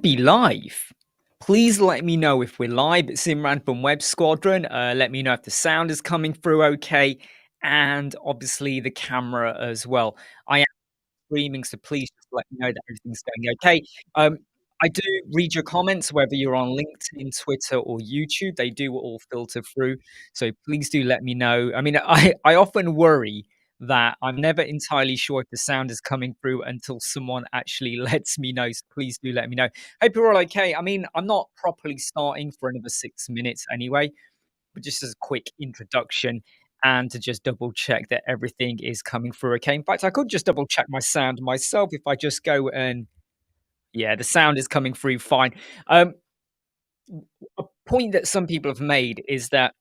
Be live. Please let me know if we're live. It's Imran from Web Squadron. Let me know if the sound is coming through okay, and obviously the camera as well. I am streaming, so please just let me know that everything's going okay. I do read your comments, whether you're on LinkedIn, Twitter, or YouTube. They do all filter through, so please do let me know. I mean, I often worry that I'm never entirely sure if the sound is coming through until someone actually lets me know. So please do let me know. Hope you're all okay. I mean, I'm not properly starting for another 6 minutes anyway, but just as a quick introduction and to just double check that everything is coming through okay. In fact, I could just double check my sound myself if I just go and yeah, the sound is coming through fine. Um, a point that some people have made is that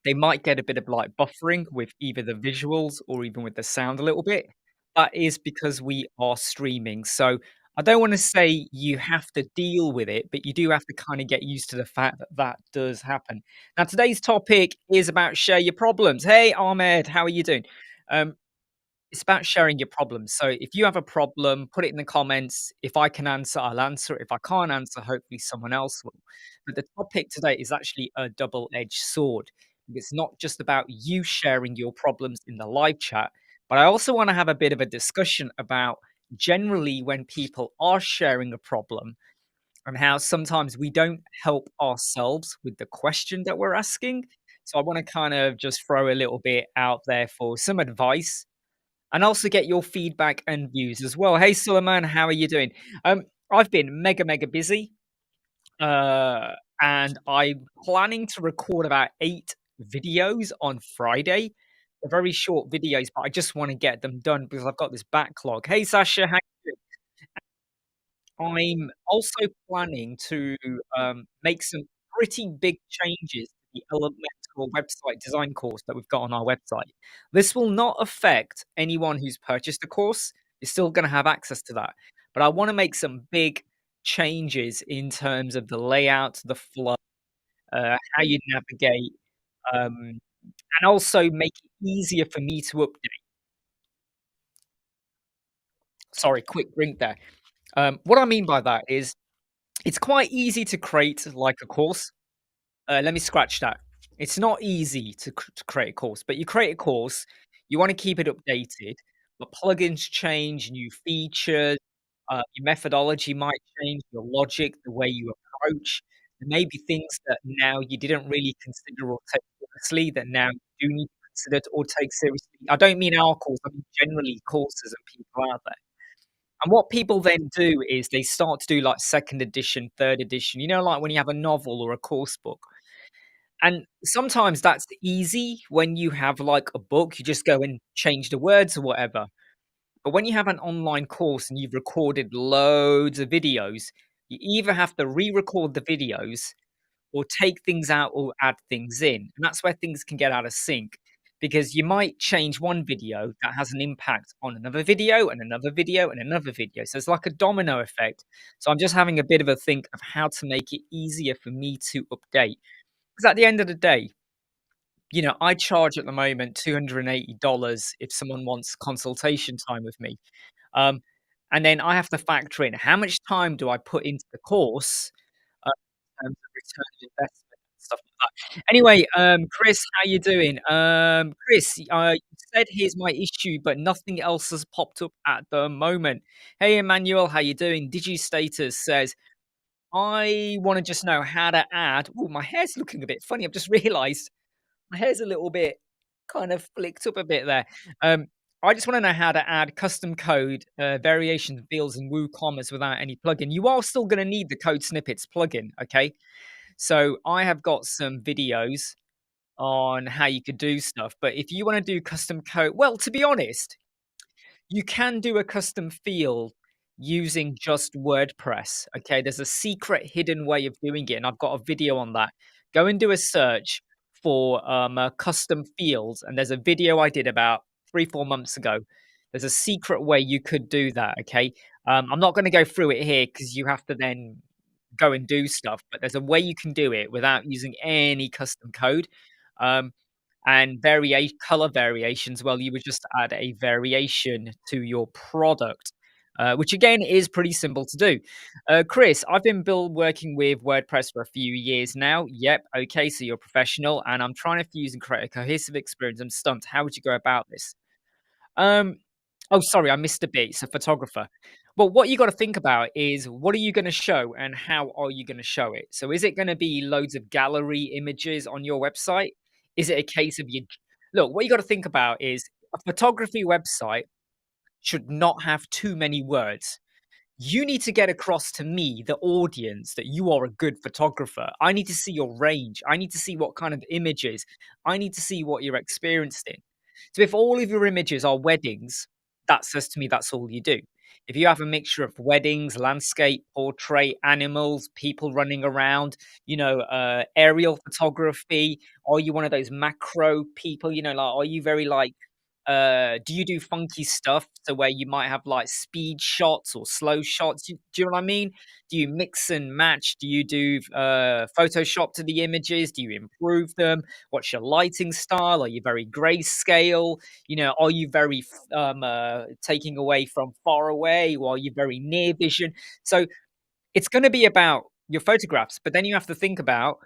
they might get a bit of like buffering with either the visuals or even with the sound a little bit. That is because we are streaming. So I don't want to say you have to deal with it, but you do have to kind of get used to the fact that that does happen. Now, today's topic is about share your problems. Hey, Ahmed, how are you doing? Um, it's about sharing your problems. So if you have a problem, put it in the comments. If I can answer, I'll answer. If I can't answer, hopefully someone else will. But the topic today is actually a double-edged sword. It's not just about you sharing your problems in the live chat, but I also want to have a bit of a discussion about generally when people are sharing a problem and how sometimes we don't help ourselves with the question that we're asking. So I want to kind of just throw a little bit out there for some advice and also get your feedback and views as well. Hey, Suleiman, how are you doing? Um, I've been mega busy, uh, and I'm planning to record about 8 videos on Friday. They're very short videos, but I just want to get them done because I've got this backlog. Hey, Sasha, how you doing? I'm also planning to make some pretty big changes to the Elementor website design course that we've got on our website. This will not affect anyone who's purchased the course. You're still going to have access to that. But I want to make some big changes in terms of the layout, the flow, how you navigate, and also make it easier for me to update. Sorry, quick drink there. What I mean by that is it's quite easy to create like a course. Let me scratch that. It's not easy to create a course, but you create a course, you want to keep it updated, but plugins change, new features, your methodology might change, your logic, the way you approach. There may be things that now you didn't really consider or take seriously that now you do need to consider or take seriously. I don't mean our course, I mean generally courses and people out there. And what people then do is they start to do like second edition, third edition, like when you have a novel or a course book. And sometimes that's easy when you have like a book, you just go and change the words or whatever. But when you have an online course and you've recorded loads of videos, you either have to re record the videos or take things out or add things in. And that's where things can get out of sync because you might change one video that has an impact on another video and another video and another video. So it's like a domino effect. So I'm just having a bit of a think of how to make it easier for me to update. Because at the end of the day, I charge at the moment $280 if someone wants consultation time with me. Um, and then I have to factor in how much time do I put into the course in terms of return on investment and stuff like that. Anyway, Chris, how you doing? Chris, you said here's my issue, but nothing else has popped up at the moment. Hey, Emmanuel, how you doing? DigiStatus says, I want to just know how to add. Oh, my hair's looking a bit funny. I've just realized my hair's a little bit kind of flicked up a bit there. Um, I just want to know how to add custom code variation fields in WooCommerce without any plugin. You are still going to need the code snippets plugin, okay? So I have got some videos on how you could do stuff, but if you want to do custom code, well, to be honest, you can do a custom field using just WordPress. Okay, there's a secret hidden way of doing it, and I've got a video on that. Go and do a search for custom fields, and there's a video I did about 3, 4 months ago. There's a secret way you could do that. Okay, I'm not going to go through it here because you have to then go and do stuff, but there's a way you can do it without using any custom code. Um, and color variations, well, you would just add a variation to your product. which again is pretty simple to do. Chris, I've been working with WordPress for a few years now. Yep, okay, so you're a professional, and I'm trying to fuse and create a cohesive experience. I'm stumped. How would you go about this? Um, oh, sorry, I missed a bit. It's a photographer. Well, what you got to think about is what are you going to show and how are you going to show it? So, is it going to be loads of gallery images on your website? Is it a case of you look? What you got to think about is a photography website should not have too many words. You need to get across to me, the audience, that you are a good photographer. I need to see your range. I need to see what kind of images. I need to see what you're experienced in. So if all of your images are weddings, that says to me that's all you do. If you have a mixture of weddings, landscape, portrait, animals, people running around, aerial photography, are you one of those macro people? Like, are you very like do you do funky stuff so where you might have like speed shots or slow shots? Do you know what I mean? Do you mix and match? Do you do Photoshop to the images? Do you improve them? What's your lighting style? Are you very grayscale? Are you very taking away from far away, or are you very near vision? So it's going to be about your photographs, but then you have to think about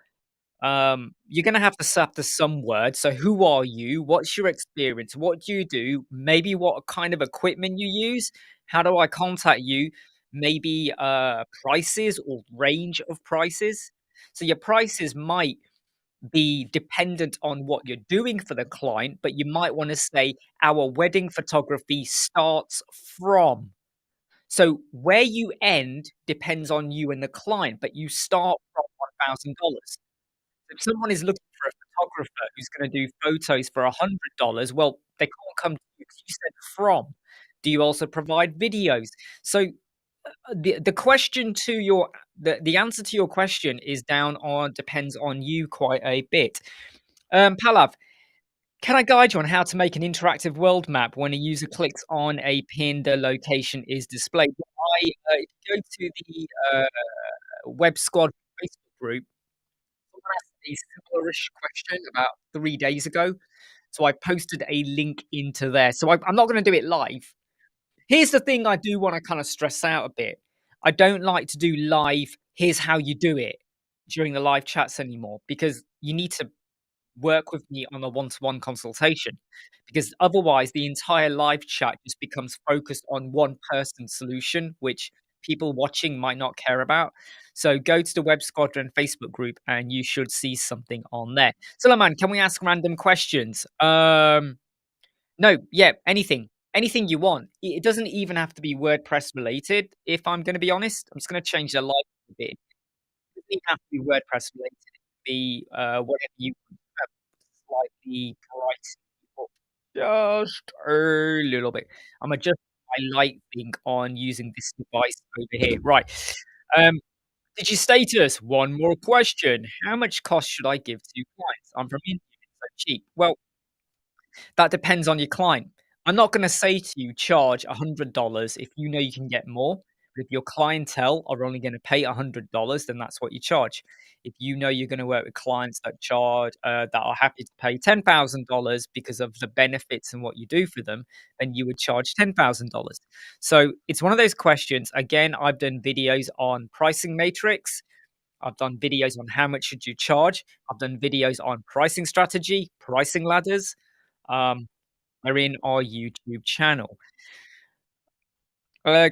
you're gonna have to set to some words. So who are you? What's your experience? What do you do? Maybe what kind of equipment you use? How do I contact you? Maybe prices or range of prices. So your prices might be dependent on what you're doing for the client, but you might want to say our wedding photography starts from. So where you end depends on you and the client, but you start from $1,000. If someone is looking for a photographer who's gonna do photos for $100, well, they can't come to you 'cause you said from. Do you also provide videos? So, the question to your the answer to your question is down on depends on you quite a bit. Pallav, can I guide you on how to make an interactive world map when a user clicks on a pin, the location is displayed? If you go to the, Web Squad Facebook group, someone asked a similar-ish question about 3 days ago, so I posted a link into there. So I'm not gonna do it live. Here's the thing I do wanna kinda stress out a bit. I don't like to do live, "Here's how you do it," during the live chats anymore because you need to work with me on a one-to-one consultation because otherwise the entire live chat just becomes focused on one person's solution, which people watching might not care about. So go to the Web Squadron Facebook group and you should see something on there. Suleiman, can we ask random questions? No, yeah, anything. Anything you want. It doesn't even have to be WordPress related, if I'm going to be honest. I'm just going to change the light a bit. It doesn't even have to be WordPress related. It could be whatever you slightly brighten up just a little bit. I'm adjusting my light thing on using this device over here. Right. Um, Digi status, one more question. How much cost should I give to clients? I'm from India, it's so cheap. Well, that depends on your client. I'm not gonna say to you, charge $100 if you know you can get more. But if your clientele are only gonna pay $100, then that's what you charge. If you know you're gonna work with clients that are happy to pay $10,000 because of the benefits and what you do for them, then you would charge $10,000. So it's one of those questions. Again, I've done videos on pricing matrix. I've done videos on how much should you charge. I've done videos on pricing strategy, pricing ladders. Um, are in our YouTube channel.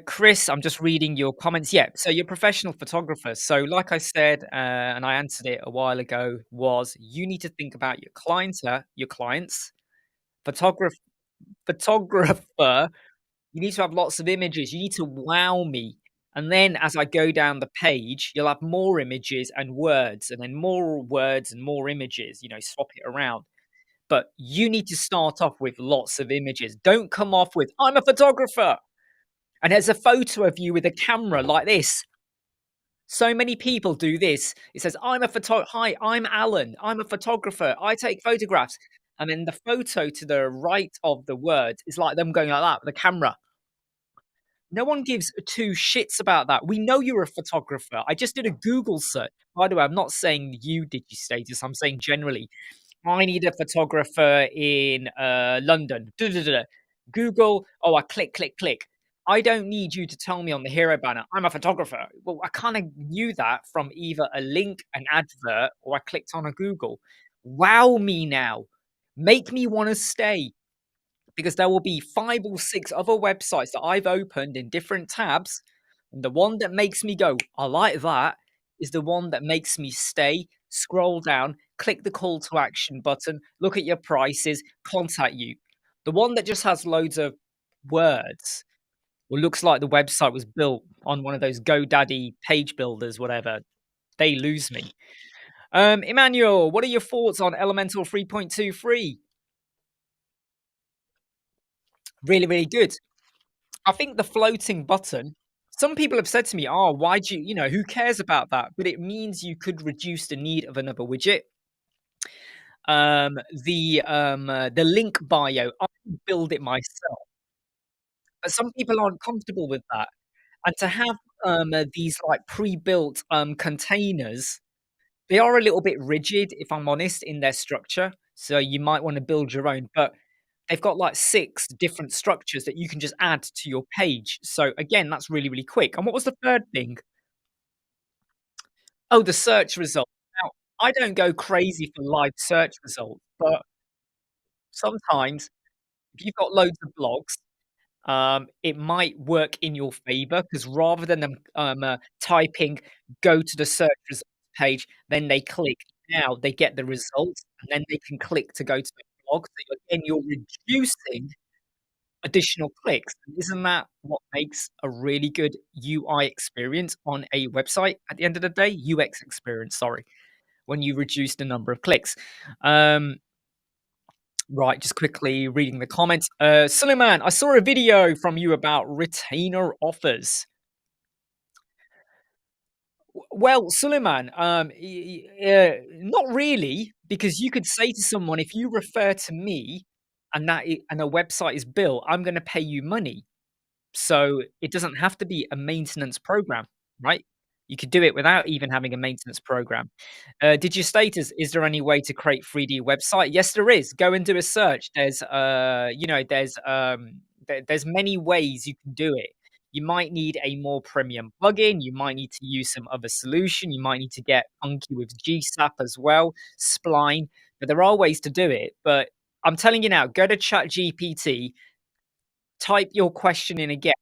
Chris, I'm just reading your comments. Yeah, so you're a professional photographer. So, like I said, and I answered it a while ago, was you need to think about your clients, photographer, photographer. You need to have lots of images. You need to wow me. And then as I go down the page, you'll have more images and words, and then more words and more images, swap it around. But you need to start off with lots of images. Don't come off with, I'm a photographer. And there's a photo of you with a camera like this. So many people do this. It says, Hi, I'm Alan. I'm a photographer. I take photographs. And then the photo to the right of the word is like them going like that with a camera. No one gives two shits about that. We know you're a photographer. I just did a Google search. By the way, I'm not saying you did your status. I'm saying generally. I need a photographer in London. Google. Oh, I click, click, click. I don't need you to tell me on the hero banner, I'm a photographer. Well, I kind of knew that from either a link, an advert, or I clicked on a Google. Wow me now. Make me want to stay because there will be 5 or 6 other websites that I've opened in different tabs, and the one that makes me go, "I like that," is the one that makes me stay, scroll down, click the call to action button, look at your prices, contact you. The one that just has loads of words or looks like the website was built on one of those GoDaddy page builders, whatever, they lose me. Emmanuel, what are your thoughts on Elementor 3.23? Really, really good. I think the floating button, some people have said to me, "Oh, why do who cares about that?" But it means you could reduce the need of another widget. The link bio, I can build it myself, but some people aren't comfortable with that. And to have these like pre-built containers, they are a little bit rigid, if I'm honest, in their structure. So you might want to build your own, but they've got like 6 different structures that you can just add to your page. So again, that's really, really quick. And what was the third thing? Oh, the search results. Now, I don't go crazy for live search results, but sometimes if you've got loads of blogs, it might work in your favor because rather than them typing go to the search results page, then they click. Now they get the results, and then they can click to go to the blog. So again, you're reducing additional clicks. And isn't that what makes a really good UI experience on a website at the end of the day? UX experience, sorry, when you reduce the number of clicks. Um, right, just quickly reading the comments. Suleiman, I saw a video from you about retainer offers. Well, Suleiman, not really, because you could say to someone, if you refer to me and and a website is built, I'm going to pay you money. So it doesn't have to be a maintenance program, right? You could do it without even having a maintenance program. Did you status, is there any way to create 3D website? Yes, there is. Go and do a search. There's many ways you can do it. You might need a more premium plugin. You might need to use some other solution. You might need to get funky with GSAP as well, Spline. But there are ways to do it. But I'm telling you now, go to ChatGPT, type your question in again.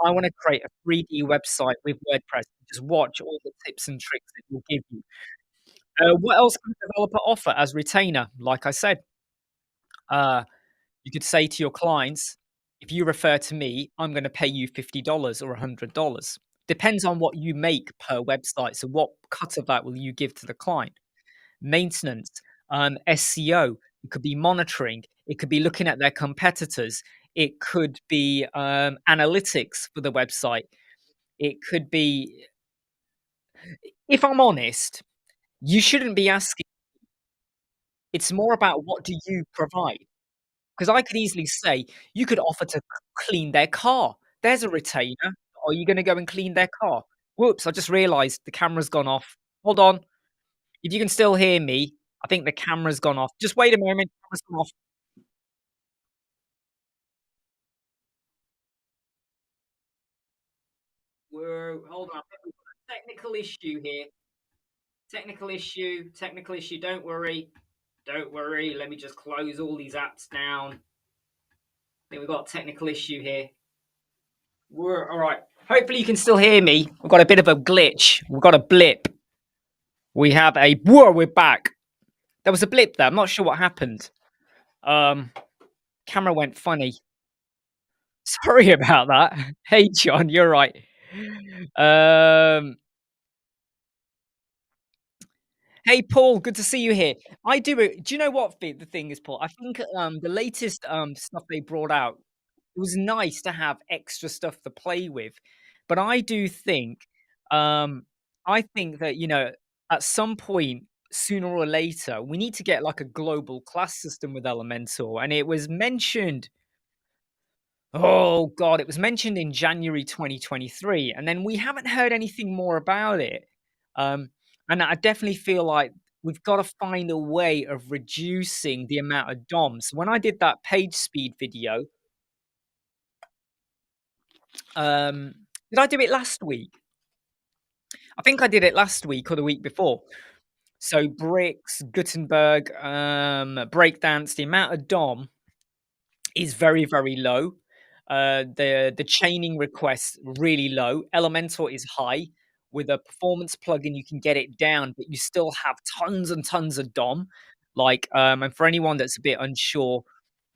I want to create a 3D website with WordPress. Just watch all the tips and tricks it will give you. What else can a developer offer as retainer? Like I said, uh, you could say to your clients, if you refer to me, I'm going to pay you $50 or $100. Depends on what you make per website. So, what cut of that will you give to the client? Maintenance, SEO, it could be monitoring, it could be looking at their competitors, it could be analytics for the website, it could be, if I'm honest, you shouldn't be asking. It's more about what do you provide? Because I could easily say, you could offer to clean their car. There's a retainer. Are you going to go and clean their car? Whoops, I just realized the camera's gone off. Hold on. If you can still hear me, I think the camera's gone off. Just wait a moment. Camera's gone off. Whoa, hold on. We've got a technical issue here. Technical issue. Technical issue. Don't worry. Don't worry. Let me just close all these apps down. I think we've got a technical issue here. We're all right. Hopefully you can still hear me. We've got a bit of a glitch. We've got a blip. We have a whoa, we're back. There was a blip there. I'm not sure what happened. Um Camera went funny. Sorry about that. Hey John, you're right. Um Hey Paul, good to see you here. I do it. Do you know what the thing is, Paul? I think the latest stuff they brought out, it was nice to have extra stuff to play with. But I do think um I think that, at some point, sooner or later, we need to get like a global class system with Elementor. And it was mentioned, oh god, it was mentioned in January 2023, and then we haven't heard anything more about it. Um, and I definitely feel like we've got to find a way of reducing the amount of DOMs. When I did that page speed video, Did I do it last week? I think I did it last week or the week before. So bricks, Gutenberg, breakdance, the amount of DOM is very, very low. The chaining requests really low. Elementor is high. With a performance plugin, you can get it down, but you still have tons and tons of DOM. Like, and for anyone that's a bit unsure,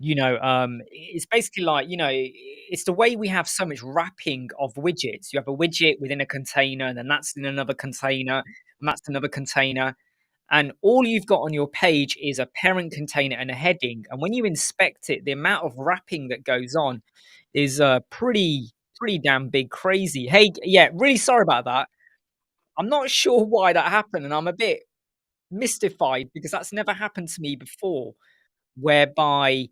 it's basically like, it's the way we have so much wrapping of widgets. You have a widget within a container, and then that's in another container, and that's another container. And all you've got on your page is a parent container and a heading. And when you inspect it, the amount of wrapping that goes on is pretty damn big, crazy. Hey, yeah, really sorry about that. I'm not sure why that happened, and I'm a bit mystified because that's never happened to me before, whereby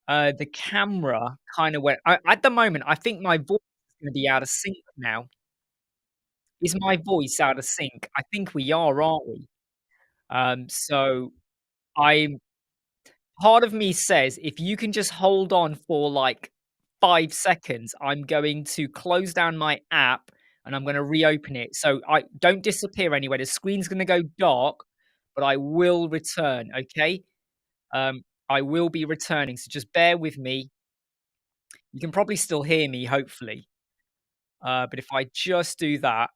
the camera kind of went. At the moment, I think my voice is going to be out of sync now. Is my voice out of sync? I think we are, aren't we? So I part of me says, if you can just hold on for like 5 seconds, I'm going to close down my app and I'm gonna reopen it. So I don't disappear anywhere. The screen's gonna go dark, but I will return, okay? I will be returning, so just bear with me. You can probably still hear me, hopefully. But if I just do that,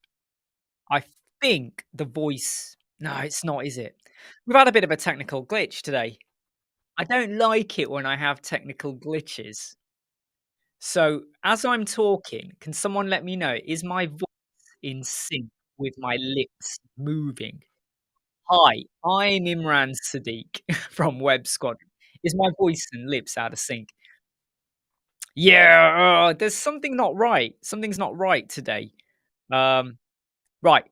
I think the voice no, it's not, is it? We've had a bit of a technical glitch today. I don't like it when I have technical glitches. So, as I'm talking, can someone let me know, is my voice in sync with my lips moving? Hi, I'm Imran Sadiq from Web Squadron. Is my voice and lips out of sync? Yeah, there's something not right. Something's not right today. Um, right.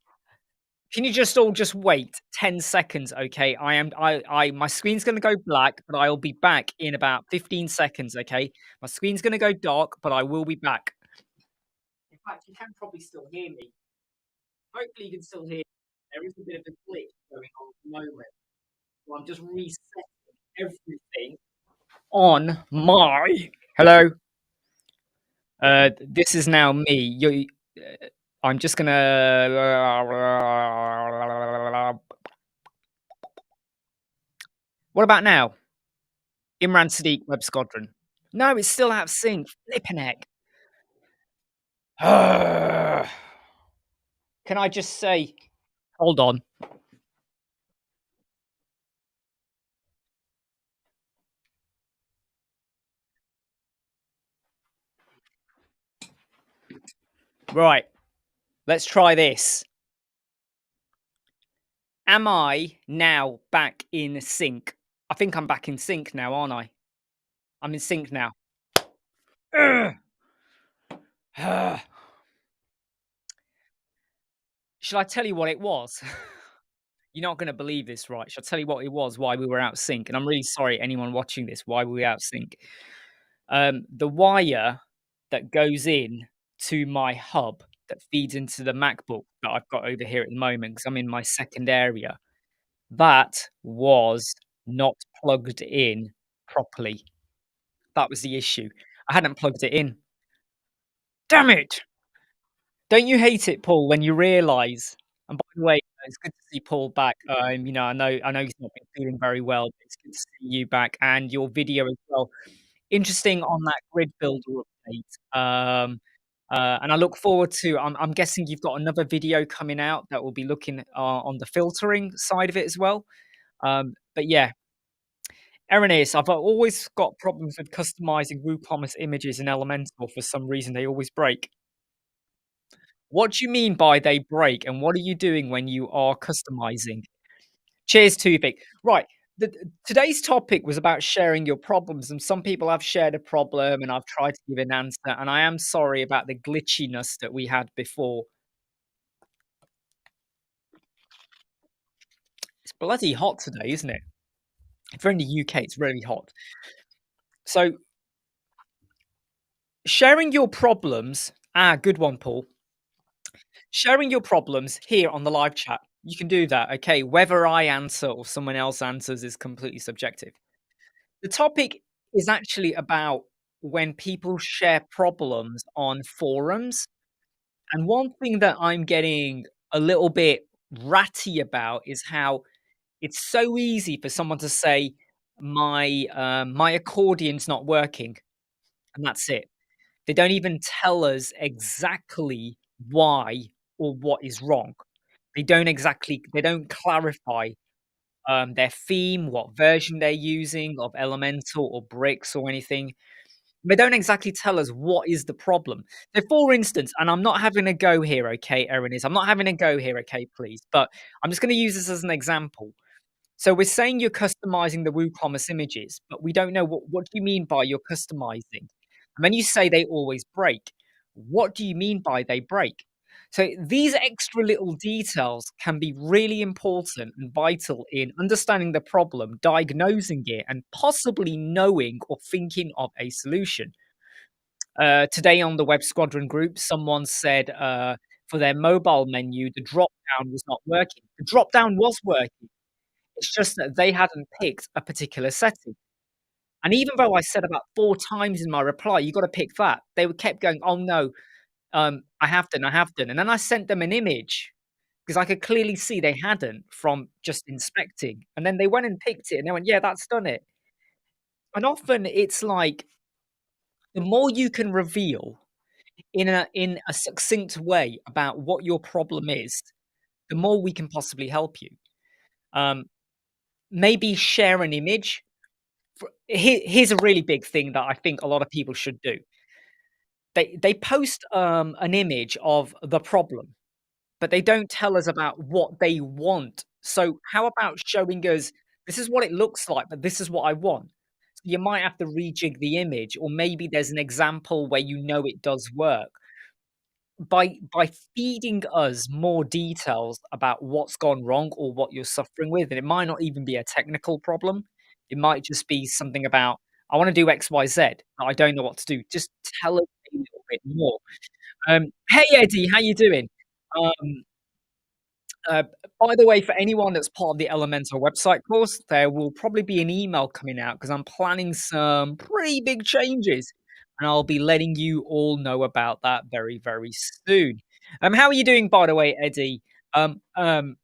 Can you just all just wait 10 seconds, okay? My screen's gonna go black, but I'll be back in about 15 seconds, okay? My screen's gonna go dark, but I will be back. In fact, you can probably still hear me. Hopefully you can still hear me. There is a bit of a glitch going on at the moment. So I'm just resetting everything on my hello. This is now me. I'm just gonna what about now? Imran Sadiq, Web Squadron. No, it's still out of sync. Flipping heck. Can I just say, hold on. Right, let's try this. Am I now back in sync? I think I'm back in sync now, aren't I? I'm in sync now. Ugh. Shall I tell you what it was? You're not going to believe this, right? Shall I tell you what it was, why we were out of sync? And I'm really sorry, anyone watching this, why we were out of sync. The wire that goes in to my hub that feeds into the MacBook that I've got over here at the moment, because I'm in my second area, that was not plugged in properly. That was the issue. I hadn't plugged it in. Damn it! Don't you hate it, Paul, when you realise and by the way, it's good to see Paul back. I know he's not been feeling very well, but it's good to see you back and your video as well. Interesting on that grid builder update. And I look forward to I'm guessing you've got another video coming out that will be looking, on the filtering side of it as well. But yeah, Erroneous, I've always got problems with customizing WooCommerce images in Elementor for some reason, they always break. What do you mean by they break, and what are you doing when you are customizing? Cheers to Vic. Right, today's topic was about sharing your problems, and some people have shared a problem, and I've tried to give an answer, and I am sorry about the glitchiness that we had before. It's bloody hot today, isn't it? If you're in the UK, it's really hot. So, sharing your problems good one, Paul. Sharing your problems here on the live chat. You can do that, okay? Whether I answer or someone else answers is completely subjective. The topic is actually about when people share problems on forums. And one thing that I'm getting a little bit ratty about is how it's so easy for someone to say, my accordion's not working, and that's it. They don't even tell us exactly why or what is wrong. They don't clarify, their theme, what version they're using of Elementor or Bricks or anything. They don't exactly tell us what is the problem. So, for instance, and I'm not having a go here, okay, Erin is. I'm not having a go here, okay, please. But I'm just going to use this as an example. So we're saying you're customizing the WooCommerce images, but we don't know what do you mean by you're customizing? And then you say they always break. What do you mean by they break? So these extra little details can be really important and vital in understanding the problem, diagnosing it, and possibly knowing or thinking of a solution. Today on the Web Squadron group, someone said for their mobile menu, the drop down was not working. The drop down was working. It's just that they hadn't picked a particular setting. And even though I said about 4 times in my reply, "You gotta pick that," they would kept going, "Oh, no, I have done." And then I sent them an image because I could clearly see they hadn't from just inspecting. And then they went and picked it, and they went, "Yeah, that's done it." And often it's like, the more you can reveal in a succinct way about what your problem is, the more we can possibly help you. Um, Maybe share an image. Here's a really big thing that I think a lot of people should do. They post, an image of the problem, but they don't tell us about what they want. So how about showing us, "This is what it looks like, but this is what I want." So you might have to rejig the image, or maybe there's an example where you know it does work. By feeding us more details about what's gone wrong or what you're suffering with, and it might not even be a technical problem. It might just be something about, "I wanna do XYZ, but I don't know what to do." Just tell us a little bit more. Hey, Eddie, how you doing? Um, uh, by the way, for anyone that's part of the Elementor website course, there will probably be an email coming out because 'cause I'm planning some pretty big changes, and I'll be letting you all know about that very, very soon. How are you doing, by the way, Eddie? Um, um,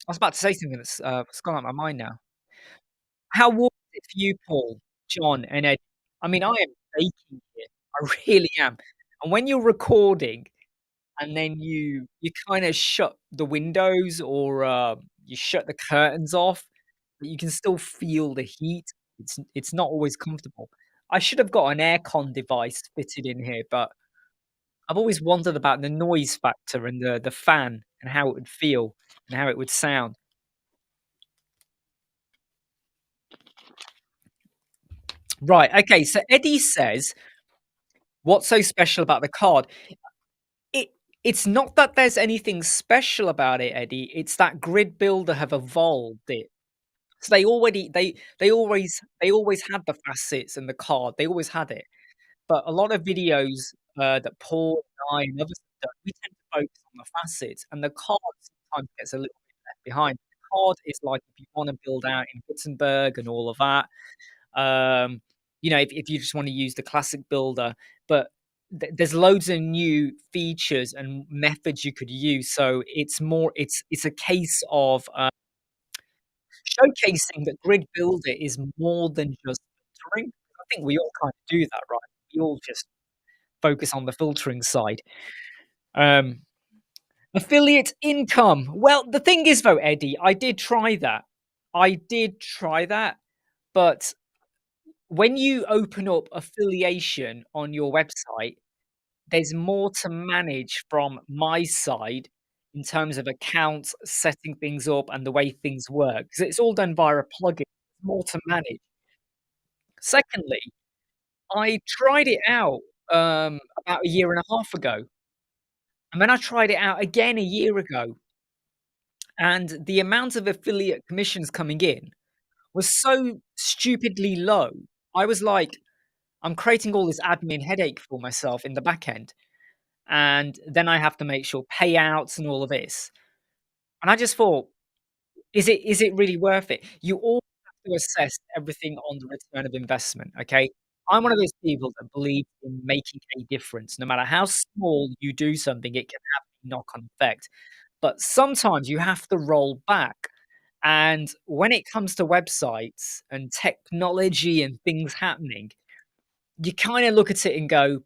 I was about to say something that's gone out of my mind now. How was it for you, Paul, John, and Eddie? I mean, I am baking here. I really am. And when you're recording and then you kinda shut the windows or, you shut the curtains off, but you can still feel the heat. It's not always comfortable. I should have got an aircon device fitted in here, but I've always wondered about the noise factor and the fan and how it would feel and how it would sound. Right, okay, so Eddie says, "What's so special about the card?" It it's not that there's anything special about it, Eddie, it's that Grid Builder have evolved it. So they always had the facets and the card, they always had it. But a lot of videos, that Paul and I and others have done, we tend to focus on the facets, and the card sometimes gets a little bit left behind. The card is like if you wanna build out in Gutenberg and all of that, um, if you just wanna use the classic builder, but there's loads of new features and methods you could use, so it's a case of, showcasing that Grid Builder is more than just filtering. I think we all kind of do that, right? We all just focus on the filtering side. Um, Affiliate income. Well, the thing is though, Eddie, I did try that. I did try that, but when you open up affiliation on your website, there's more to manage from my side in terms of accounts, setting things up, and the way things work, 'cause it's all done via a plugin. More to manage. Secondly, I tried it out, about a year and a half ago, and then I tried it out again a year ago, and the amount of affiliate commissions coming in was so stupidly low. I was like, "I'm creating all this admin headache for myself in the back end, and then I have to make sure payouts and all of this." And I just thought, is it really worth it? You always have to assess everything on the return of investment, okay? I'm one of those people that believe in making a difference. No matter how small you do something, it can have a knock-on effect. But sometimes you have to roll back. And when it comes to websites and technology and things happening, you kinda look at it and go,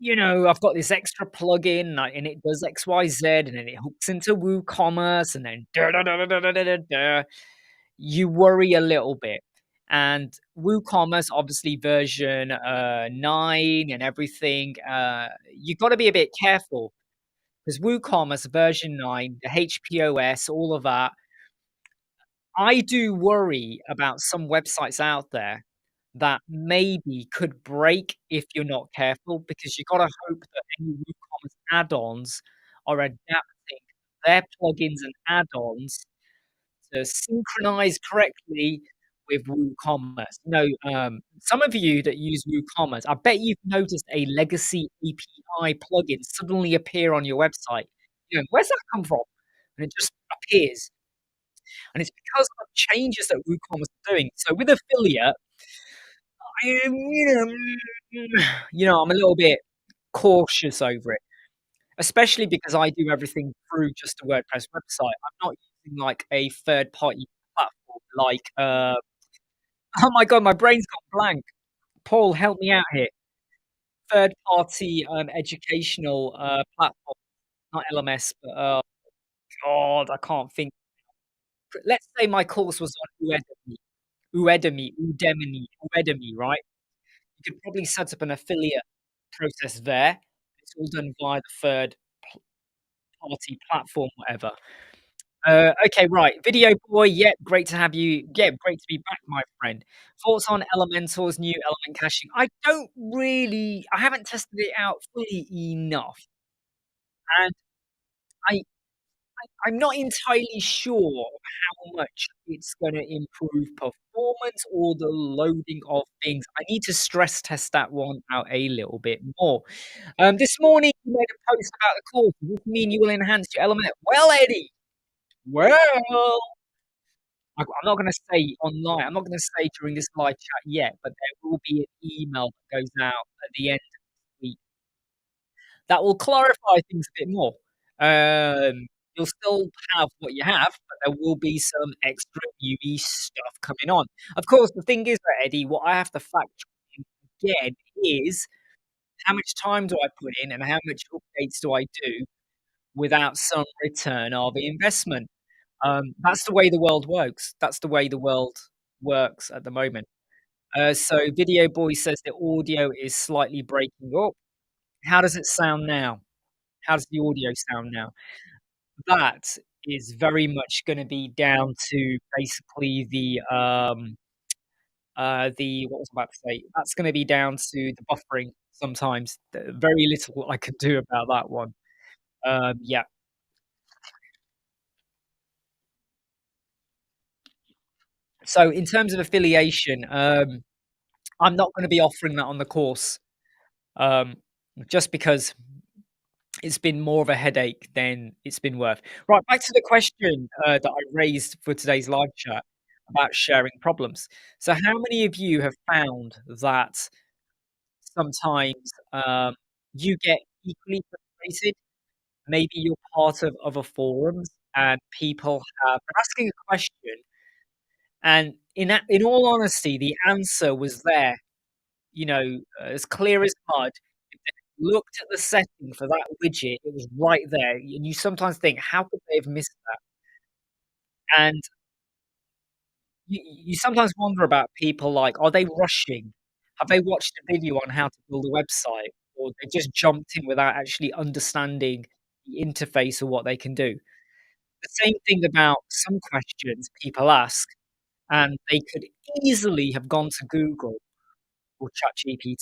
I've got this extra plugin, and it does XYZ, and then it hooks into WooCommerce, and then da da da da da da da da da. You worry a little bit. And WooCommerce, obviously version 9 and everything, you got to be a bit careful because WooCommerce version 9, the HPOS, all of that, I do worry about some websites out there that maybe could break if you're not careful, because you gotta hope that any WooCommerce add-ons are adapting their plugins and add-ons to synchronize correctly with WooCommerce. Some of you that use WooCommerce, I bet you've noticed a legacy API plugin suddenly appear on your website. "Where's that come from?" And it just appears, and it's because of changes that WooCommerce are doing. So with affiliate, I am, I'm a little bit cautious over it, especially because I do everything through just a WordPress website. I'm not using like a third party platform like oh my god, my brain's gone blank. Paul, help me out here. Third party educational platform, not LMS, but God, I can't think. Let's say my course was on Udemy, right? You could probably set up an affiliate process there. It's all done via the third party platform, whatever. Okay, right. Video boy, yep, great to have you. Yeah, great to be back, my friend. Thoughts on Elementor's new element caching? I haven't tested it out fully enough. And I I'm not entirely sure how much it's gonna improve performance or the loading of things. I need to stress test that one out a little bit more. This morning you made a post about the course. Does this mean you will enhance your element? Well, Eddie, well, I'm not gonna say online. I'm not gonna say during this live chat yet, but there will be an email that goes out at the end of the week that will clarify things a bit more. You'll still have what you have, but there will be some extra UE stuff coming on. Of course, the thing is that, Eddie, what I have to factor in again is how much time do I put in and how much updates do I do without some return of investment? That's the way the world works. That's the way the world works at the moment. So Video Boy says the audio is slightly breaking up. How does it sound now? How does the audio sound now? That is very much gonna be down to basically the what was I about to say? That's gonna be down to the buffering sometimes. Very little I can do about that one. Yeah. So in terms of affiliation, I'm not gonna be offering that on the course, um, just because it's been more of a headache than it's been worth. Right, back to the question, that I raised for today's live chat about sharing problems. So how many of you have found that sometimes, you get equally frustrated? Maybe you're part of other forums and people are asking a question, and in all honesty, the answer was there, as clear as mud. Looked at the setting for that widget, it was right there, and you sometimes think, "How could they have missed that?" And you sometimes wonder about people like, are they rushing? Have they watched a video on how to build a website, or they just jumped in without actually understanding the interface or what they can do? The same thing about some questions people ask, and they could easily have gone to Google or ChatGPT.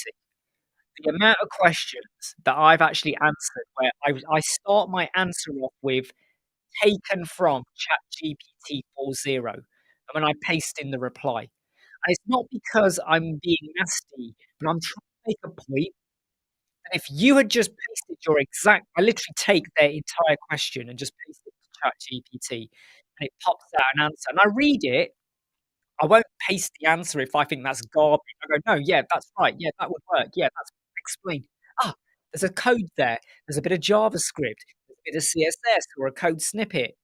The amount of questions that I've actually answered where I start my answer off with "taken from ChatGPT 4.0," and when I paste in the reply. And it's not because I'm being nasty, but I'm trying to make a point that if you had just pasted your exact I literally take their entire question and just paste it to ChatGPT, and it pops out an answer, and I read it, I won't paste the answer if I think that's garbage. I go, "No, yeah, that's right. Yeah, that would work. Yeah, that's explain. Ah, there's a code there. There's a bit of JavaScript, there's a bit of CSS or a code snippet.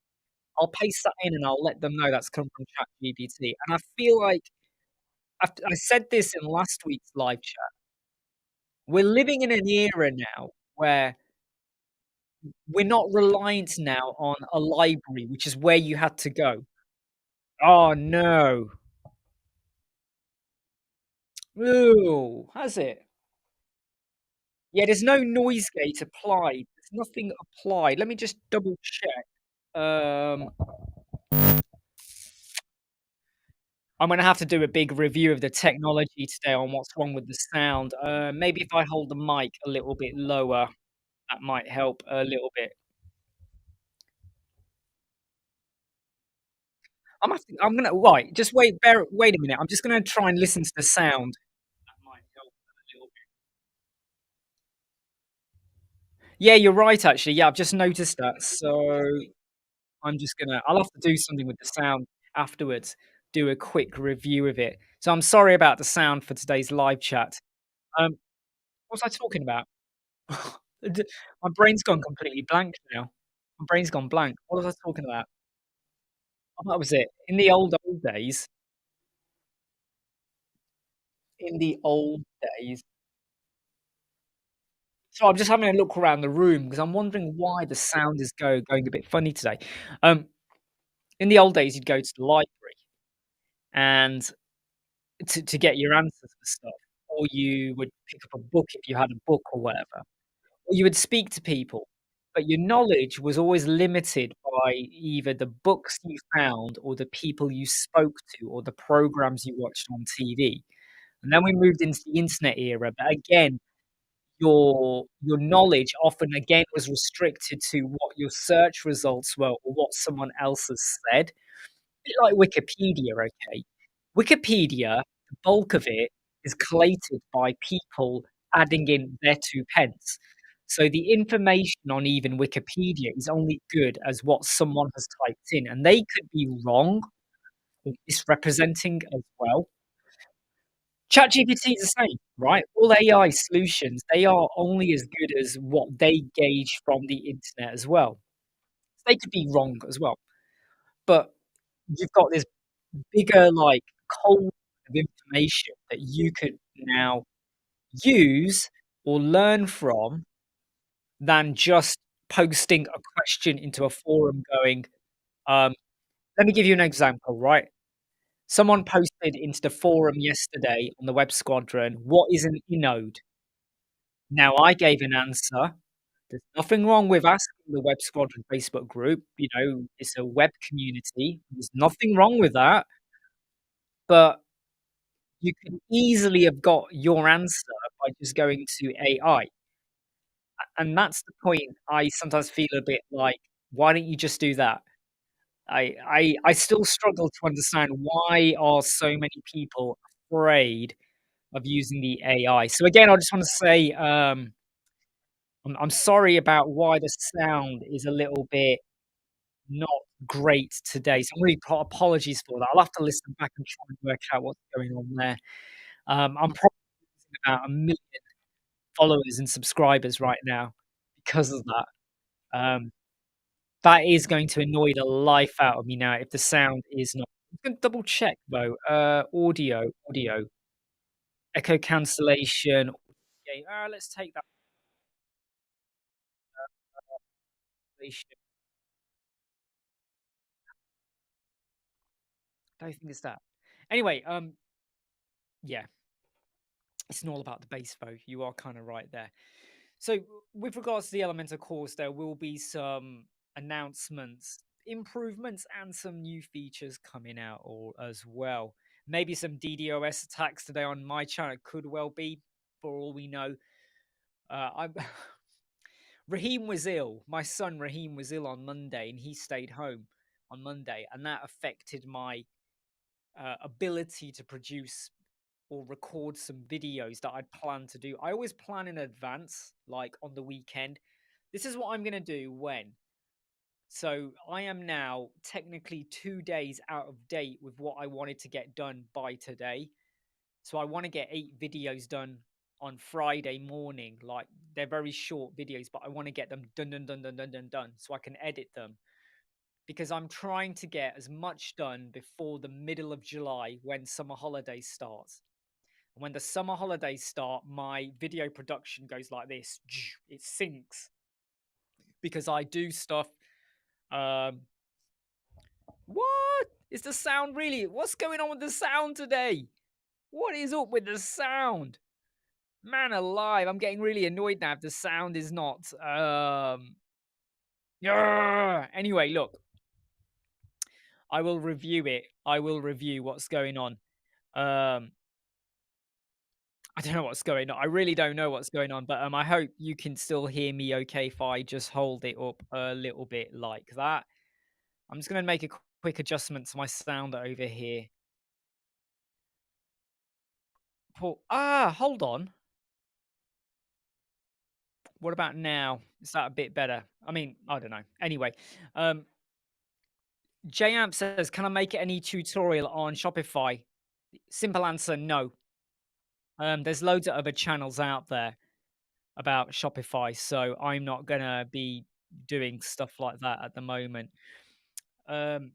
I'll paste that in and I'll let them know that's come from ChatGPT." And I feel like I said this in last week's live chat. We're living in an era now where we're not reliant now on a library, which is where you had to go. Oh, no. Ooh, has it? Yeah, there's no noise gate applied. There's nothing applied. Let me just double check. Um, I'm gonna have to do a big review of the technology today on what's wrong with the sound. Maybe if I hold the mic a little bit lower, that might help a little bit. I'm gonna right, just wait a minute. I'm just gonna try and listen to the sound. That might help a little bit. Yeah, you're right, actually. Yeah, I've just noticed that. So I'll have to do something with the sound afterwards, do a quick review of it. So I'm sorry about the sound for today's live chat. Um, what was I talking about? D My brain's gone completely blank now. My brain's gone blank. What was I talking about? Oh, that was it. Old days in the old days so I'm just having a look around the room because I'm wondering why the sound is going a bit funny today. Um, in the old days, you'd go to the library and to get your answers for stuff, or you would pick up a book if you had a book or whatever, or you would speak to people, but your knowledge was always limited by either the books you found or the people you spoke to or the programs you watched on TV. And then we moved into the internet era, but again, your knowledge often again was restricted to what your search results were or what someone else has said. Bit like Wikipedia, okay? Wikipedia, the bulk of it is collated by people adding in their 2 pence. So the information on even Wikipedia is only good as what someone has typed in, and they could be wrong or misrepresenting as well. ChatGPT is the same, right? All AI solutions, they are only as good as what they gauge from the internet as well. They could be wrong as well, but you've got this bigger, like, cold of information that you could now use or learn from than just posting a question into a forum going, um let me give you an example, right? Someone posted into the forum yesterday on the Web Squadron, "What is an inode?" Now I gave an answer. There's nothing wrong with asking the Web Squadron Facebook group, it's a web community. There's nothing wrong with that, but you can easily have got your answer by just going to AI, and that's the point I sometimes feel a bit like, "Why don't you just do that?" I still struggle to understand why are so many people afraid of using the AI. So again, I just wanna say, I'm sorry about why the sound is a little bit not great today, so I'm really apologies for that. I'll have to listen back and try and work out what's going on there. I'm probably losing about 1,000,000 followers and subscribers right now because of that. Um, that is going to annoy the life out of me now if the sound is not I'm gonna double check though, audio, echo cancellation. Okay, let's take that cancellation. I don't think it's that. Anyway, yeah, it's not all about the base though. You are kind of right there. So, with regards to the Elementor course, there will be some announcements, improvements, and some new features coming out or as well. Maybe some DDoS attacks today on my channel. It could well be, for all we know. I'm Raheem was ill. My son Raheem was ill on Monday, and he stayed home on Monday, and that affected my ability to produce or record some videos that I'd planned to do. I always plan in advance, like on the weekend. This is what I'm going to do when. So I am now technically 2 days out of date with what I wanted to get done by today. So I want to get 8 videos done on Friday morning. Like they're very short videos, but I want to get them done, done, done, done, done, done, done, so I can edit them because I'm trying to get as much done before the middle of July when summer holidays starts. And when the summer holidays start, my video production goes like this. It sinks because I do stuff. Um, what is the sound really? What's going on with the sound today? What is up with the sound? Man alive, I'm getting really annoyed now if the sound is not. Anyway, look, I will review it. I will review what's going on. Um, I don't know what's going on. I really don't know what's going on, but I hope you can still hear me okay if I just hold it up a little bit like that. I'm just gonna make a quick adjustment to my sound over here. Hold on. What about now? Is that a bit better? I mean, I don't know. Anyway, um, JAMP says, "Can I make any tutorial on Shopify?" Simple answer, no. There's loads of other channels out there about Shopify, so I'm not gonna be doing stuff like that at the moment. Um,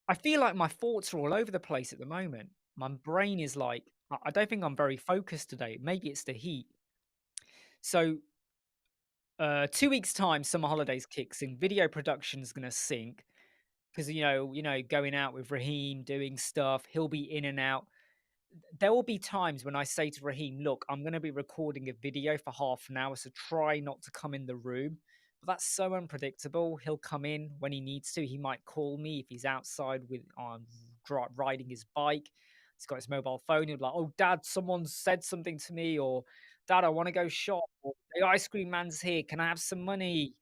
I feel like my thoughts are all over the place at the moment. My brain is like, I don't think I'm very focused today. Maybe it's the heat. So, 2 weeks time, summer holidays kicks in. Video production is gonna sink because going out with Raheem, doing stuff. He'll be in and out. There will be times when I say to Raheem, "Look, I'm going to be recording a video for half an hour, so try not to come in the room." But that's so unpredictable. He'll come in when he needs to. He might call me if he's outside with riding his bike. He's got his mobile phone. He'll be like, "Oh, Dad, someone said something to me," or "Dad, I want to go shop," or "The ice cream man's here. Can I have some money?"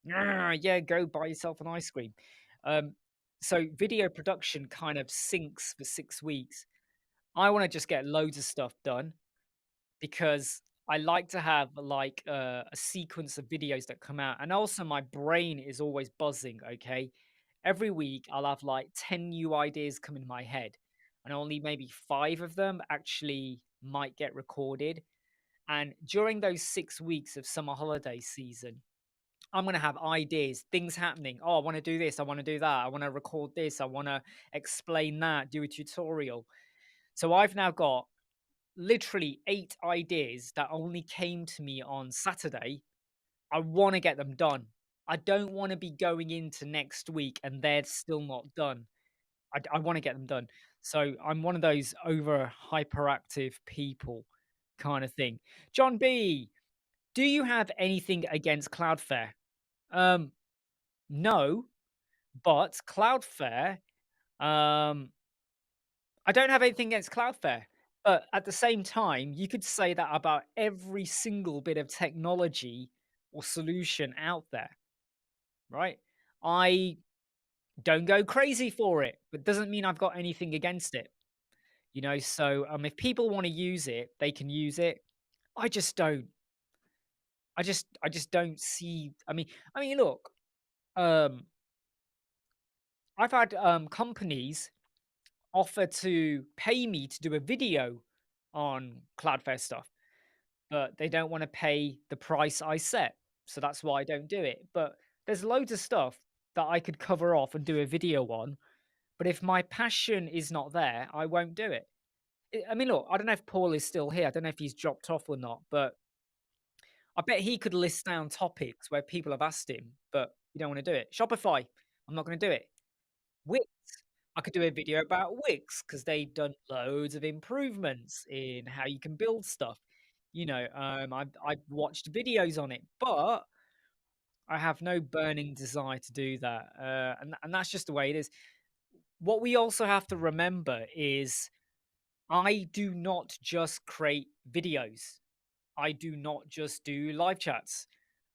Yeah, go buy yourself an ice cream. Um, so video production kind of sinks for 6 weeks. I wanna just get loads of stuff done because I like to have, like, a sequence of videos that come out, and also my brain is always buzzing, okay? Every week, I'll have, like, 10 new ideas come in my head, and only maybe 5 of them actually might get recorded, and during those 6 weeks of summer holiday season, I'm gonna have ideas, things happening. "Oh, I wanna do this, I wanna do that, I wanna record this, I wanna explain that, do a tutorial." So I've now got literally 8 ideas that only came to me on Saturday. I wanna get them done. I don't wanna be going into next week and they're still not done. I wanna get them done. So I'm one of those over hyperactive people kinda thing. John B, do you have anything against Cloudflare? Um, no, but Cloudflare, um I don't have anything against Cloudflare, but at the same time, you could say that about every single bit of technology or solution out there, right? I don't go crazy for it, but doesn't mean I've got anything against it. So if people want to use it, they can use it. I just don't. I just don't see. I mean, look. Um, I've had companies offer to pay me to do a video on Cloudflare stuff, but they don't wanna pay the price I set, so that's why I don't do it, but there's loads of stuff that I could cover off and do a video on, but if my passion is not there, I won't do it. I mean, look, I don't know if Paul is still here, I don't know if he's dropped off or not, but I bet he could list down topics where people have asked him, but you don't wanna do it. Shopify, I'm not gonna do it. Wix, I could do a video about Wix because 'cause they've done loads of improvements in how you can build stuff. I've watched videos on it, but I have no burning desire to do that, and that's just the way it is. What we also have to remember is I do not just create videos. I do not just do live chats.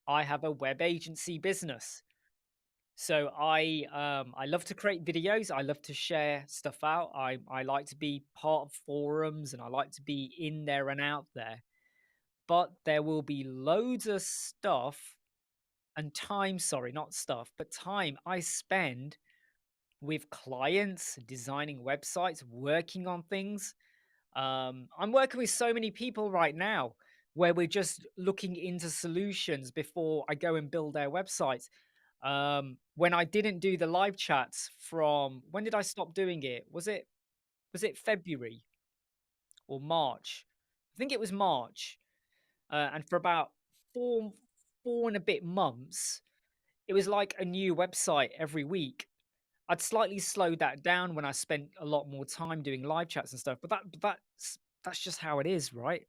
I have a web agency business. So I love to create videos. I love to share stuff out. I like to be part of forums and I like to be in there and out there. But there will be loads of stuff and time, sorry, not stuff, but time I spend with clients, designing websites, working on things. I'm working with so many people right now where we're just looking into solutions before I go and build their websites. When I didn't do the live chats from when did I stop doing it? Was it February or March? I think it was March. And for about four four and a bit months, it was like a new website every week. I'd slightly slowed that down when I spent a lot more time doing live chats and stuff, but that's just how it is, right?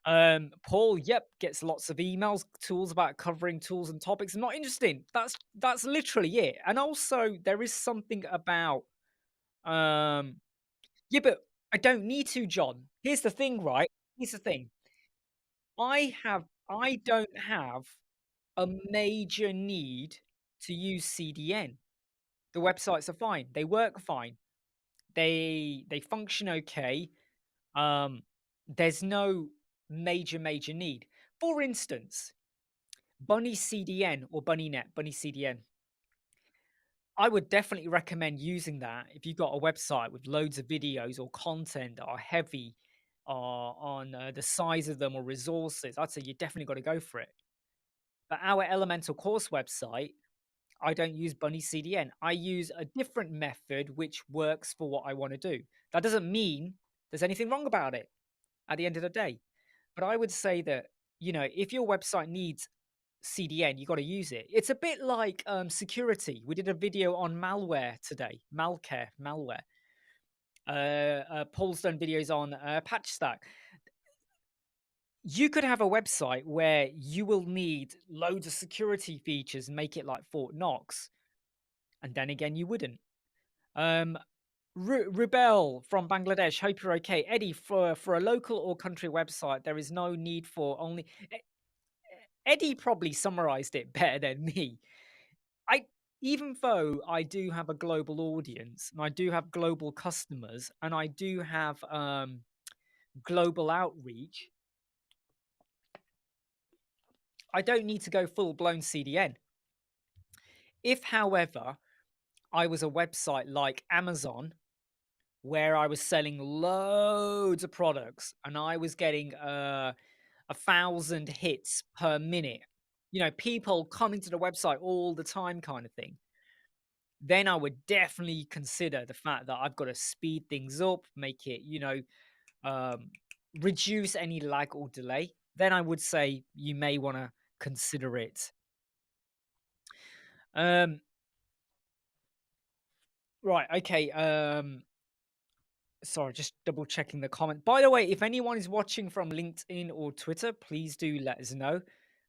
Paul, yep, gets lots of emails, tools about covering tools and topics. Not interesting. That's literally it. And also, there is something about um, yeah, but I don't need to, John. Here's the thing, right? Here's the thing. I don't have a major need to use CDN. The websites are fine. They work fine. They function okay. Um, there's no major need. For instance, Bunny CDN or BunnyNet, Bunny CDN. I would definitely recommend using that if you've got a website with loads of videos or content that are heavy on the size of them or resources. I'd say you definitely got to go for it. But our Elemental course website, I don't use Bunny CDN. I use a different method which works for what I want to do. That doesn't mean there's anything wrong about it at the end of the day. But I would say that, if your website needs CDN, you got to use it. It's a bit like security. We did a video on malware today, malware. Paul's done videos on patch stack. You could have a website where you will need loads of security features and make it like Fort Knox, and then again, you wouldn't. Um, Rubel from Bangladesh, hope you're okay. Eddie, for a local or country website, there is no need for only. Eddie probably summarized it better than me. I Even though I do have a global audience and I do have global customers and I do have global outreach, I don't need to go full blown CDN. If, however, I was a website like Amazon where I was selling loads of products and I was getting 1,000 hits per minute, people coming to the website all the time kind of thing, then I would definitely consider the fact that I've got to speed things up, make it, um, reduce any lag or delay. Then I would say you may want to consider it. Um, right, okay. Sorry, just double checking the comment. By the way, if anyone is watching from LinkedIn or Twitter, please do let us know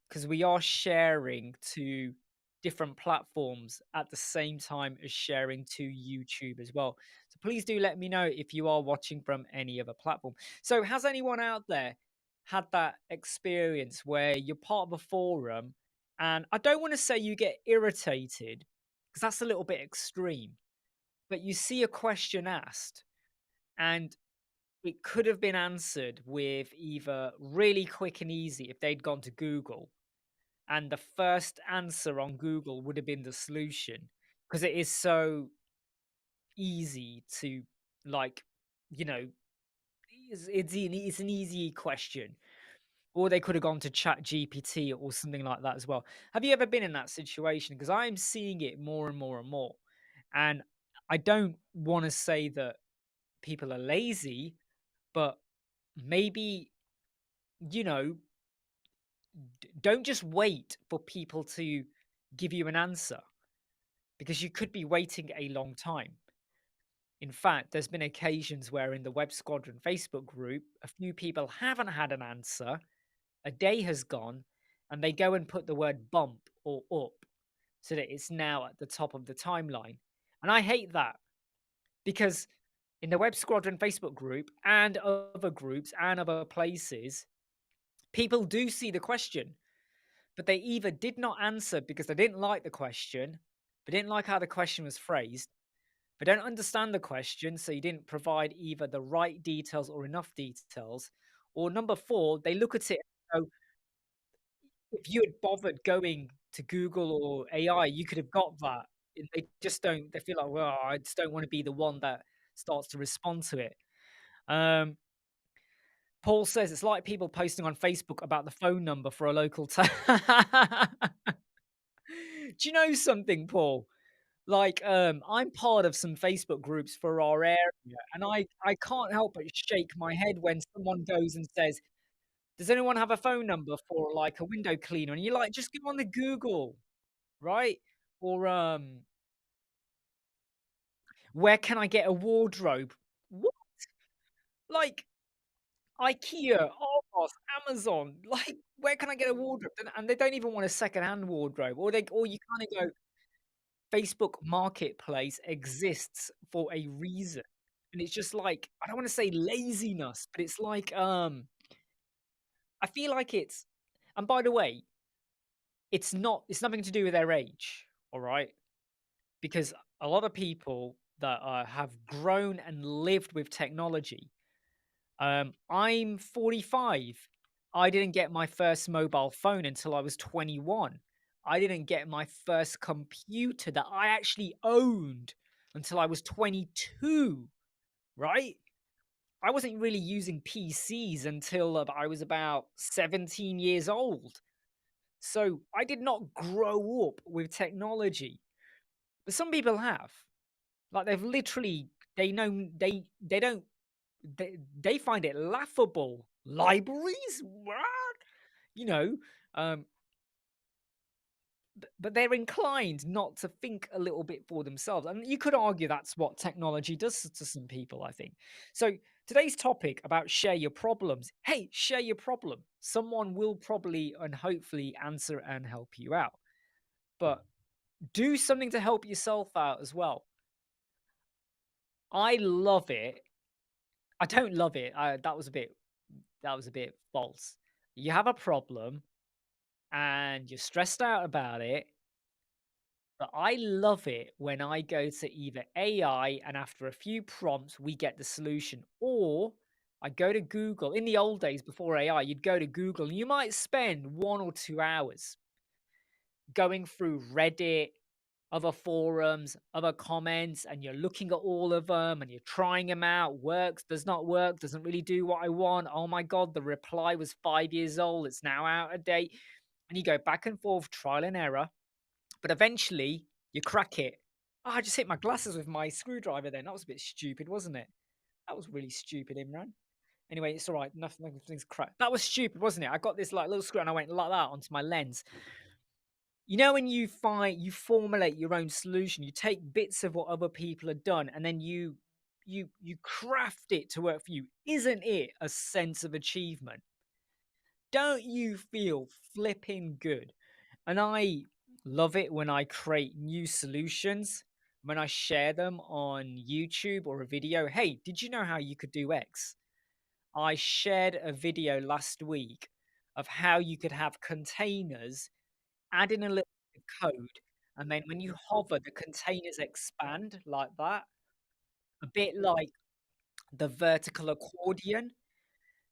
because we are sharing to different platforms at the same time as sharing to YouTube as well. So please do let me know if you are watching from any other platform. So, has anyone out there had that experience where you're part of a forum and I don't want to say you get irritated because that's a little bit extreme, but you see a question asked and it could have been answered with either really quick and easy if they'd gone to Google, and the first answer on Google would have been the solution because it is so easy to, like, you know, it's an easy question. Or they could have gone to Chat GPT or something like that as well. Have you ever been in that situation? Because I'm seeing it more and more and more. And I don't want to say that people are lazy, but maybe, you know, don't just wait for people to give you an answer because you could be waiting a long time. In fact, there's been occasions where in the Web Squadron Facebook group, a few people haven't had an answer, a day has gone, and they go and put the word bump or up so that it's now at the top of the timeline. And I hate that because in the Web Squadron Facebook group and other groups and other places, people do see the question, but they either did not answer because they didn't like the question, they didn't like how the question was phrased, they don't understand the question, so you didn't provide either the right details or enough details, or number four, they look at it and go, if you had bothered going to Google or AI, you could have got that. And they just don't. They feel like, well, I just don't want to be the one that starts to respond to it. Um, Paul says it's like people posting on Facebook about the phone number for a local town. Do you know something, Paul? Like, I'm part of some Facebook groups for our area, and I can't help but shake my head when someone goes and says, "Does anyone have a phone number for, like, a window cleaner?" And you're like, "Just go on the Google," right? Or, "Where can I get a wardrobe?" What? Like, IKEA, Argos, Amazon, like, where can I get a wardrobe? And they don't even want a secondhand wardrobe, or you kinda go, Facebook Marketplace exists for a reason. And it's just like, I don't wanna say laziness, but it's like, I feel like it's and by the way, it's nothing to do with their age, alright? Because a lot of people that, have grown and lived with technology. I'm 45. I didn't get my first mobile phone until I was 21. I didn't get my first computer that I actually owned until I was 22, right? I wasn't really using PCs until I was about 17 years old. So I did not grow up with technology. But some people have. Like they've literally they don't they find it laughable. Libraries? What? You know, um, but they're inclined not to think a little bit for themselves. And you could argue that's what technology does to some people, I think. So today's topic about share your problems. Hey, share your problem. Someone will probably and hopefully answer and help you out. But do something to help yourself out as well. I love it. I don't love it. That was a bit false. You have a problem and you're stressed out about it, but I love it when I go to either AI and after a few prompts we get the solution, or I go to Google. In the old days before AI, you'd go to Google and you might spend 1 or 2 hours going through Reddit, other forums, other comments, and you're looking at all of them and you're trying them out. Works, does not work, doesn't really do what I want. Oh my God, the reply was 5 years old. It's now out of date. And you go back and forth, trial and error. But eventually you crack it. Oh, I just hit my glasses with my screwdriver then. That was a bit stupid, wasn't it? That was really stupid, Imran. Anyway, it's all right. Nothing's cracked. That was stupid, wasn't it? I got this like little screw and I went like that onto my lens. You know, when you formulate your own solution, you take bits of what other people have done, and then you craft it to work for you. Isn't it a sense of achievement? Don't you feel flipping good? And I love it when I create new solutions, when I share them on YouTube or a video. Hey, did you know how you could do X? I shared a video last week of how you could have containers, add in a little bit of code, and then when you hover, the containers expand like that, a bit like the vertical accordion.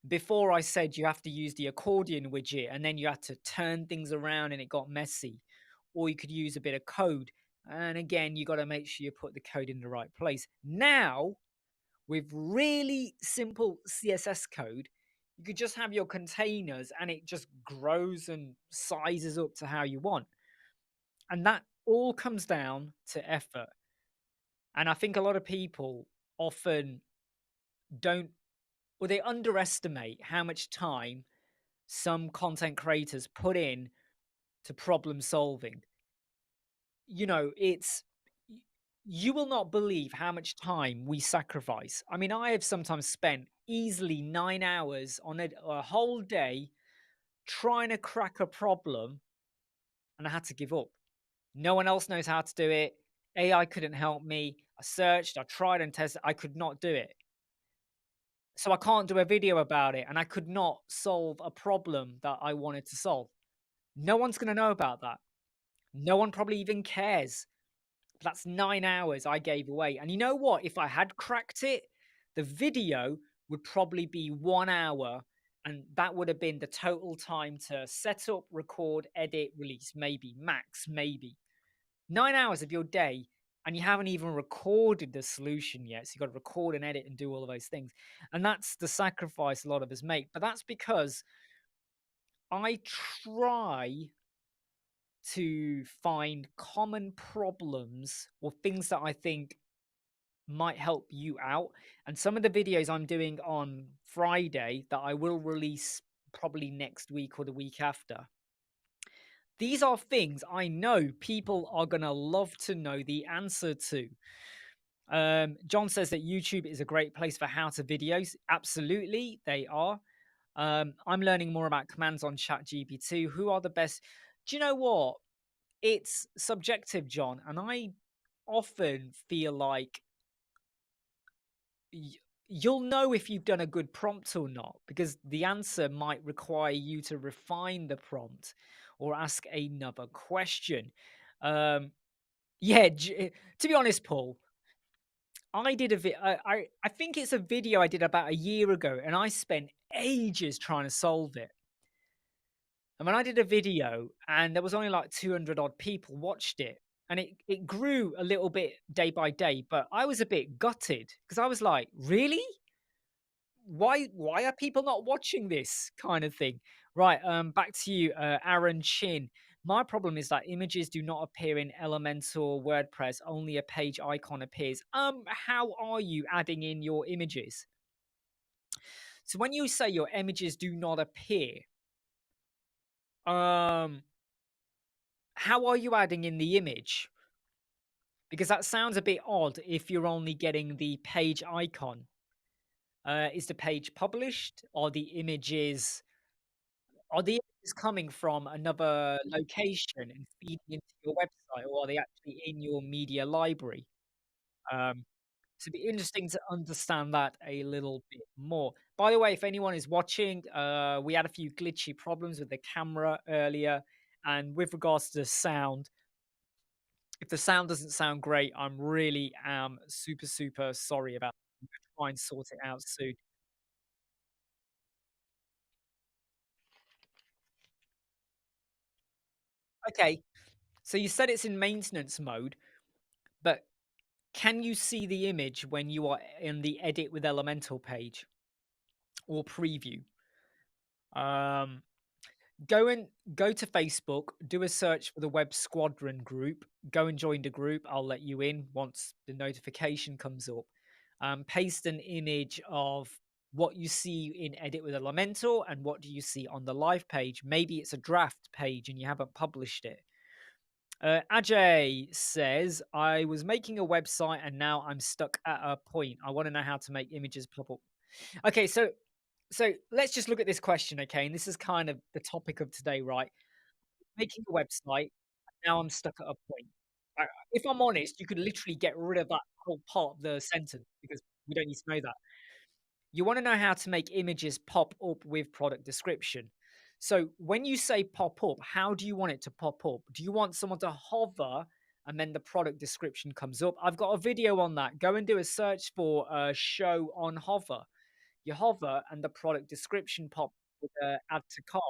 Before I said you have to use the accordion widget and then you had to turn things around and it got messy. Or you could use a bit of code. And again, you got to make sure you put the code in the right place. Now, with really simple CSS code, you could just have your containers and it just grows and sizes up to how you want. And that all comes down to effort. And I think a lot of people often don't, or they underestimate how much time some content creators put in to problem solving. You know, you will not believe how much time we sacrifice. I mean, I have sometimes spent easily 9 hours on a whole day trying to crack a problem and I had to give up. No one else knows how to do it. AI couldn't help me. I searched, I tried and tested. I could not do it. So I can't do a video about it. And I could not solve a problem that I wanted to solve. No one's going to know about that. No one probably even cares. That's 9 hours I gave away. And you know what? If I had cracked it, the video would probably be 1 hour and that would have been the total time to set up, record, edit, release, maybe max, maybe 9 hours of your day, and you haven't even recorded the solution yet. So you got to record and edit and do all of those things. And that's the sacrifice a lot of us make. But that's because I try to find common problems or things that I think might help you out. And some of the videos I'm doing on Friday that I will release probably next week or the week after, these are things I know people are going to love to know the answer to. John says that YouTube is a great place for how to videos. Absolutely, they are. I'm learning more about commands on ChatGPT. Who are the best? Do you know what? It's subjective, John, and I often feel like y- you'll know if you've done a good prompt or not because the answer might require you to refine the prompt or ask another question. Um, yeah, to be honest, Paul, I did I think it's a video I did about a year ago, and I spent ages trying to solve it. And when I did a video, and there was only like 200 odd people watched it, and it grew a little bit day by day, but I was a bit gutted because I was like, really? Why are people not watching this kind of thing? Right, back to you, Aaron Chin. My problem is that images do not appear in Elementor WordPress, only a page icon appears. How are you adding in your images? So when you say your images do not appear, um, how are you adding in the image? Because that sounds a bit odd if you're only getting the page icon. Is the page published? Are the images coming from another location and feeding into your website, or are they actually in your media library? Um, so it'd be interesting to understand that a little bit more. By the way, if anyone is watching, we had a few glitchy problems with the camera earlier, and with regards to the sound, if the sound doesn't sound great, I'm really super super sorry about. I'm gonna try and sort it out soon. Okay, so you said it's in maintenance mode, but can you see the image when you are in the edit with Elemental page or preview? Um, go and go to Facebook, do a search for the Web Squadron group, go and join the group. I'll let you in once the notification comes up. Paste an image of what you see in Edit with Elementor and what do you see on the live page. Maybe it's a draft page and you haven't published it. Ajay says, I was making a website and now I'm stuck at a point. I want to know how to make images pop up. Okay, so let's just look at this question, okay? And this is kind of the topic of today, right? Making a website, now I'm stuck at a point. If I'm honest, you could literally get rid of that whole part of the sentence because we don't need to know that. You want to know how to make images pop up with product description. So when you say pop up, how do you want it to pop up? Do you want someone to hover and then the product description comes up? I've got a video on that. Go and do a search for show on hover. You hover and the product description pop with add to cart.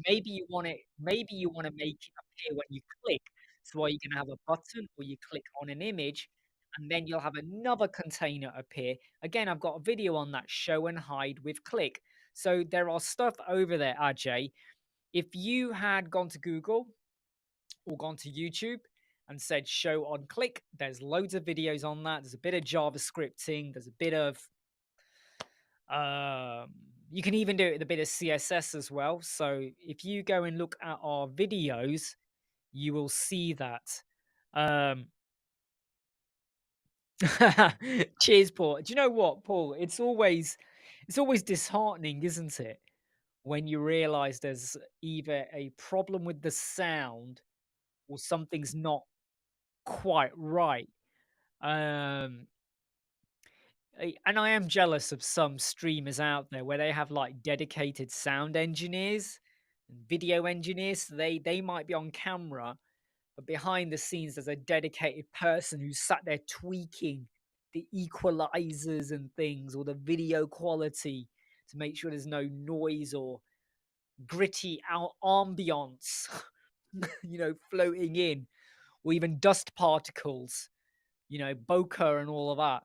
Maybe you want to make it appear when you click. So are you going to have a button or you click on an image and then you'll have another container appear. Again, I've got a video on that show and hide with click. So there are stuff over there, Ajay. If you had gone to Google or gone to YouTube and said show on click, there's loads of videos on that. There's a bit of JavaScripting, there's a bit of um, you can even do it with a bit of CSS as well. So if you go and look at our videos, you will see that. Um, cheers, Paul. Do you know what, Paul? It's always disheartening, isn't it, when you realize there's either a problem with the sound or something's not quite right. Um, and I am jealous of some streamers out there where they have like dedicated sound engineers and video engineers. So they might be on camera, but behind the scenes there's a dedicated person who's sat there tweaking the equalizers and things or the video quality to make sure there's no noise or gritty ambiance, floating in, or even dust particles, bokeh and all of that.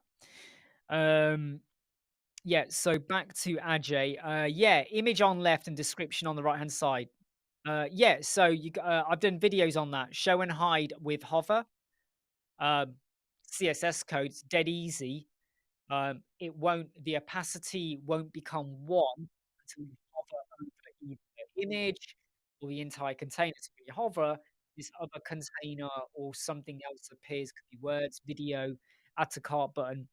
Um, yeah, so back to Ajay. Yeah, image on left and description on the right hand side. Yeah, so I've done videos on that. Show and hide with hover. Um, CSS codes, dead easy. The opacity won't become one until you hover over either the image or the entire container. So when you hover, this other container or something else appears. Could be words, video, add to cart button.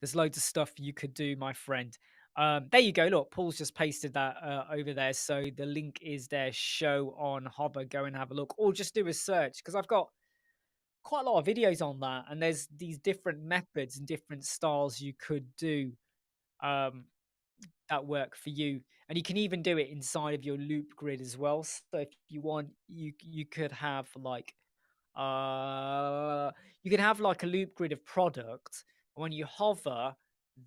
There's loads of stuff you could do, my friend. There you go. Look, Paul's just pasted that over there. So the link is there. Show on hover. Go and have a look, or just do a search because I've got quite a lot of videos on that, and there's these different methods and different styles you could do um, that work for you, and you can even do it inside of your loop grid as well. So if you want, you could have like uh, you can have like a loop grid of product. When you hover,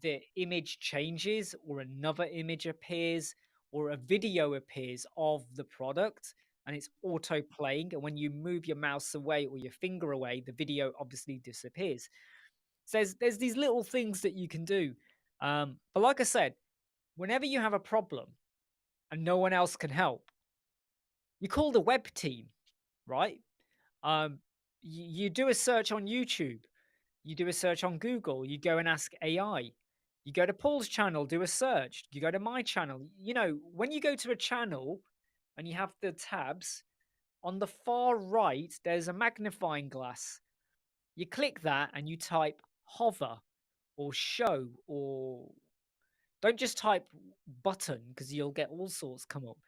the image changes, or another image appears, or a video appears of the product, and it's auto playing. And when you move your mouse away or your finger away, the video obviously disappears. So there's these little things that you can do. But like I said, whenever you have a problem and no one else can help, you call the web team, right? Um, you do a search on YouTube, you do a search on Google, you go and ask AI. You go to Paul's channel, do a search. You go to my channel. When you go to a channel and you have the tabs, on the far right, there's a magnifying glass. You click that and you type hover or show, or don't just type button because you'll get all sorts come up.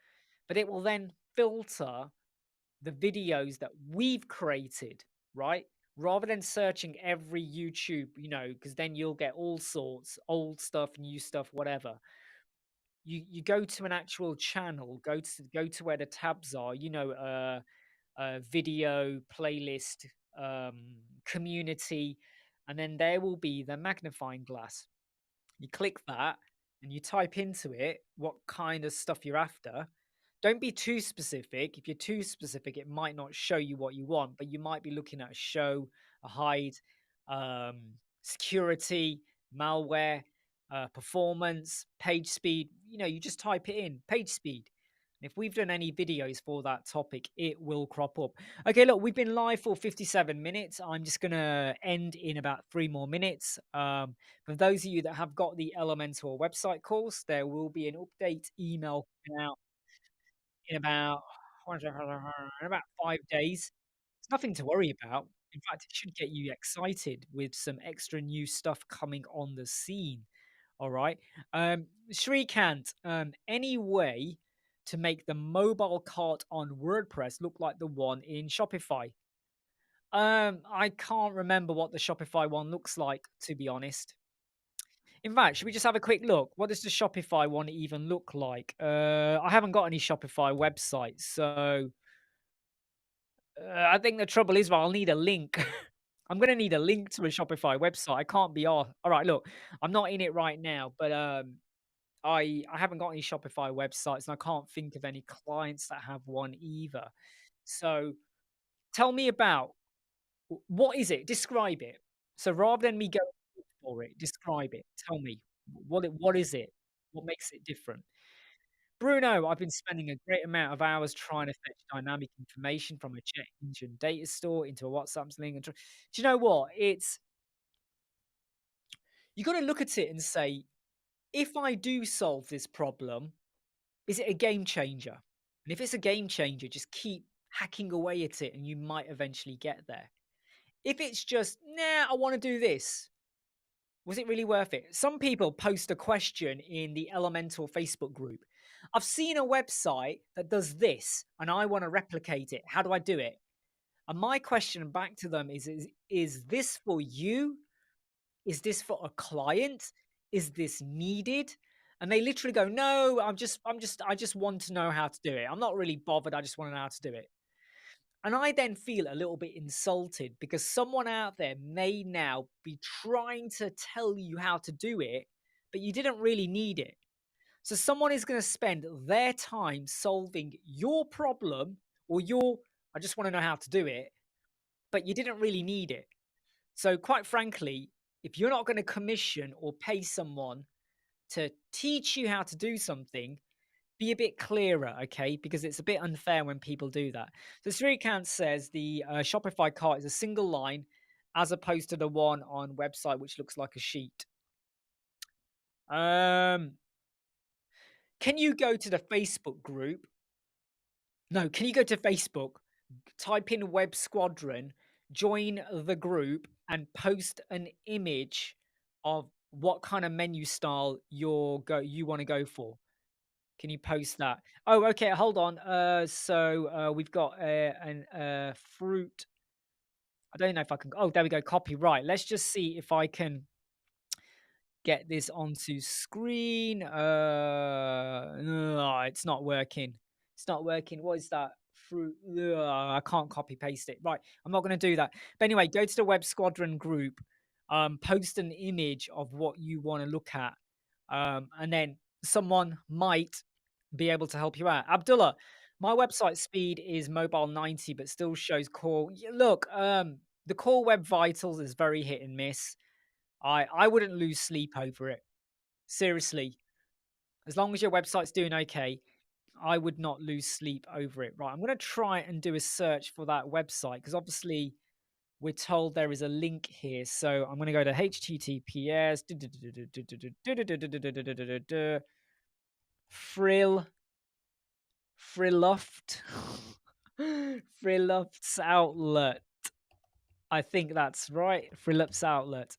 But it will then filter the videos that we've created, right? Rather than searching every YouTube, because then you'll get all sorts, old stuff, new stuff, whatever. You go to an actual channel, go to where the tabs are, video, playlist, community, and then there will be the magnifying glass. You click that and you type into it what kind of stuff you're after. Don't be too specific. If you're too specific, it might not show you what you want, but you might be looking at a show, a hide, um, security, malware, performance, page speed. You just type it in, page speed. If we've done any videos for that topic, it will crop up. Okay, look, we've been live for 57 minutes. I'm just going to end in about 3 more minutes. For those of you that have got the Elementor website course, there will be an update email coming out in about 5 days. It's nothing to worry about. In fact, it should get you excited with some extra new stuff coming on the scene. All right. Shrikant, any way to make the mobile cart on WordPress look like the one in Shopify? I can't remember what the Shopify one looks like, to be honest. In fact, should we just have a quick look? What does the Shopify one even look like? I haven't got any Shopify websites, so I think the trouble is, well, I'll need a link. I'm gonna need a link to a Shopify website. I can't be off. All right, look, I'm not in it right now, but I haven't got any Shopify websites, and I can't think of any clients that have one either. So tell me about what is it? Describe it. So rather than me going look for it, describe it. Tell me what is it? What makes it different? Bruno, I've been spending a great amount of hours trying to fetch dynamic information from a jet engine data store into a WhatsApp link. Do you know what? You got to look at it and say, if I do solve this problem, is it a game changer? And if it's a game changer, just keep hacking away at it and you might eventually get there. If it's just, nah, I want to do this, was it really worth it? Some people post a question in the Elementor Facebook group. I've seen a website that does this and I want to replicate it. How do I do it? And my question back to them is this for you? Is this for a client? Is this needed? And they literally go, no, I just want to know how to do it. I'm not really bothered. I just want to know how to do it. And I then feel a little bit insulted because someone out there may now be trying to tell you how to do it, but you didn't really need it. So someone is going to spend their time solving your problem or your, I just want to know how to do it, but you didn't really need it. So, quite frankly, if you're not going to commission or pay someone to teach you how to do something, be a bit clearer, okay? Because it's a bit unfair when people do that. So, Srikant says the Shopify cart is a single line as opposed to the one on website, which looks like a sheet. Um, can you go to the Facebook group? No, can you go to Facebook, type in Web Squadron, join the group, and post an image of what kind of menu style you want to go for? Can you post that? Oh, okay. Hold on. We've got an fruit. I don't know if I can. Oh, there we go. Copyright. Let's just see if I can get this onto screen. No, it's not working. It's not working. What is that? Fruit. I can't copy paste it. Right. I'm not going to do that. But anyway, go to the Web Squadron group, post an image of what you want to look at. And then someone might be able to help you out. Abdullah, my website speed is mobile 90, but still shows core. Look, the core web vitals is very hit and miss. I wouldn't lose sleep over it. Seriously. As long as your website's doing okay, I would not lose sleep over it. Right. I'm going to try and do a search for that website because obviously we're told there is a link here. So I'm going to go to HTTPS Frill Frilloft Frilloft's outlet. I think that's right. Frilloft's outlet.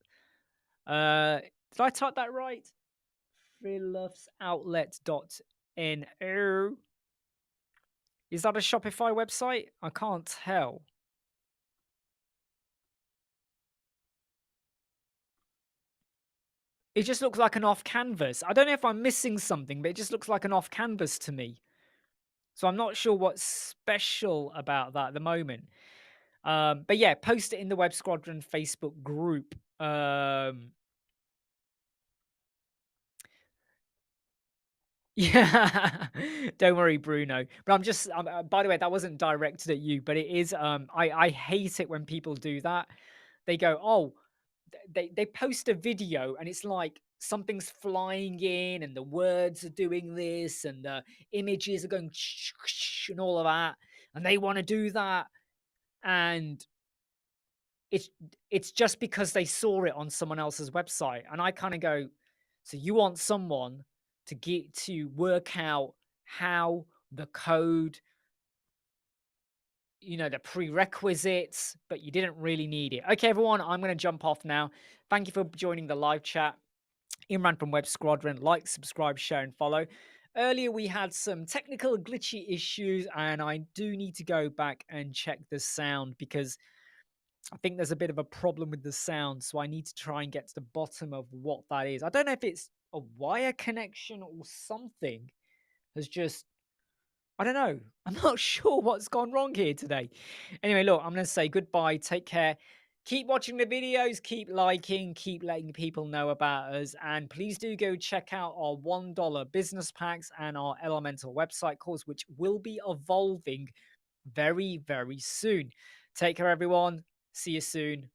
Did I type that right? freelovesoutlet.no. Is that a Shopify website? I can't tell. It just looks like an off canvas. I don't know if I'm missing something, but it just looks like an off canvas to me. So I'm not sure what's special about that at the moment. But yeah, post it in the Web Squadron Facebook group. Yeah, don't worry, Bruno. But by the way, that wasn't directed at you, but it is. I hate it when people do that. They go, oh, they post a video and it's like something's flying in and the words are doing this and the images are going and all of that, and they want to do that, and it's it's just because they saw it on someone else's website, and I kind of go, so you want someone to get to work out how the code, the prerequisites, but you didn't really need it. Okay, everyone, I'm going to jump off now. Thank you for joining the live chat. Imran from Web Squadron. Like, subscribe, share, and follow. Earlier, we had some technical glitchy issues, and I do need to go back and check the sound because I think there's a bit of a problem with the sound, so I need to try and get to the bottom of what that is. I don't know if it's a wire connection or something has just, I don't know. I'm not sure what's gone wrong here today. Anyway, look, I'm going to say goodbye. Take care. Keep watching the videos, keep liking, keep letting people know about us, and please do go check out our $1 business packs and our Elementor website course, which will be evolving very, very soon. Take care, everyone. See you soon.